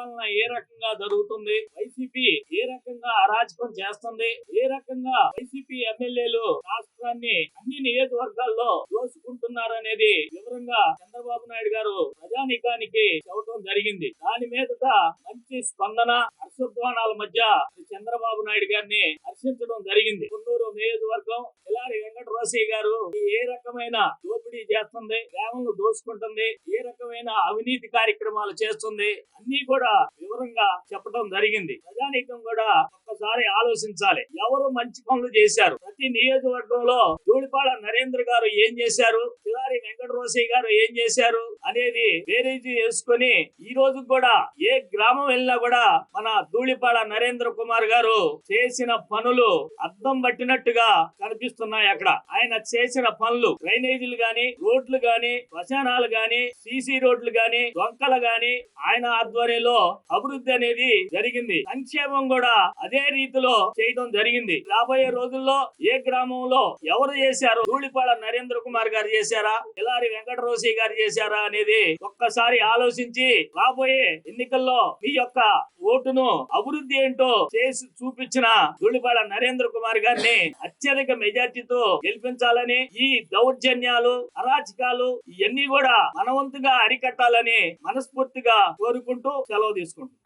పరిపాలన ఏ రకంగా జరుగుతుంది, వైసీపీ ఏ రకంగా అరాచకం చేస్తుంది, ఏ రకంగా వైసీపీ ఎమ్మెల్యేలు రాష్ట్రాన్ని అన్ని నియోజకవర్గాల్లో దోసుకుంటున్నారనేది వివరంగా చంద్రబాబు నాయుడు గారు ప్రజానీకానికి చెప్పడం జరిగింది. దాని మీదట మంచి స్పందన, హర్షధ్వానాల మధ్య చంద్రబాబు నాయుడు గారిని హర్షించడం జరిగింది. గుంటూరు నియోజకవర్గం కిలారి వెంకటరోసయ్య గారు ఏ రకమైన దోపిడీ చేస్తుంది, గ్రామంలో దోసుకుంటుంది, ఏ రకమైన అవినీతి కార్యక్రమాలు చేస్తుంది అన్ని కూడా వివరంగా చెప్పడం జరిగింది. ప్రజానీకం కూడా ఒక్కసారి ఆలోచించాలి, ఎవరు మంచి పనులు చేశారు, ప్రతి నియోజకవర్గంలో ధూళిపాడ నరేంద్ర గారు ఏం చేశారు, కిలారి వెంకటరోసయ్య గారు ఏం చేశారు అనేది బేరీజు చేసుకుని ఈ రోజు కూడా ఏ గ్రామం వెళ్ళినా కూడా మన ధూళిపాడ నరేంద్ర కుమార్ గారు చేసిన పనులు అద్దం పట్టినట్టుగా కనిపిస్తున్నాయి. అక్కడ ఆయన చేసిన పనులు డ్రైనేజీలు గాని, రోడ్లు గాని, శ్మశానాలు గాని, సీసీ రోడ్లు గాని, డొంకలు గాని ఆయన ఆధ్వర్యంలో అభివృద్ధి అనేది జరిగింది. సంక్షేమం కూడా అదే రీతిలో చేయడం జరిగింది. రాబోయే రోజుల్లో ఏ గ్రామంలో ఎవరు చేశారు, ధూళిపాడ నరేంద్ర కుమార్ గారు చేశారా, కిలారి వెంకటరోసయ్య గారు చేశారా అనేది ఒక్కసారి ఆలోచించి రాబోయే ఎన్నికల్లో మీ యొక్క ఓటును అభివృద్ధి ఏంటో చేసి చూపించిన ధూళిపాడ నరేంద్ర కుమార్ గారిని అత్యధిక మెజార్టీతో గెలిపించాలని, ఈ దౌర్జన్యాలు, అరాచకాలు ఇవన్నీ కూడా మనవంతుగా అరికట్టాలని మనస్ఫూర్తిగా కోరుకుంటూ సెలవు తీసుకుంటాం.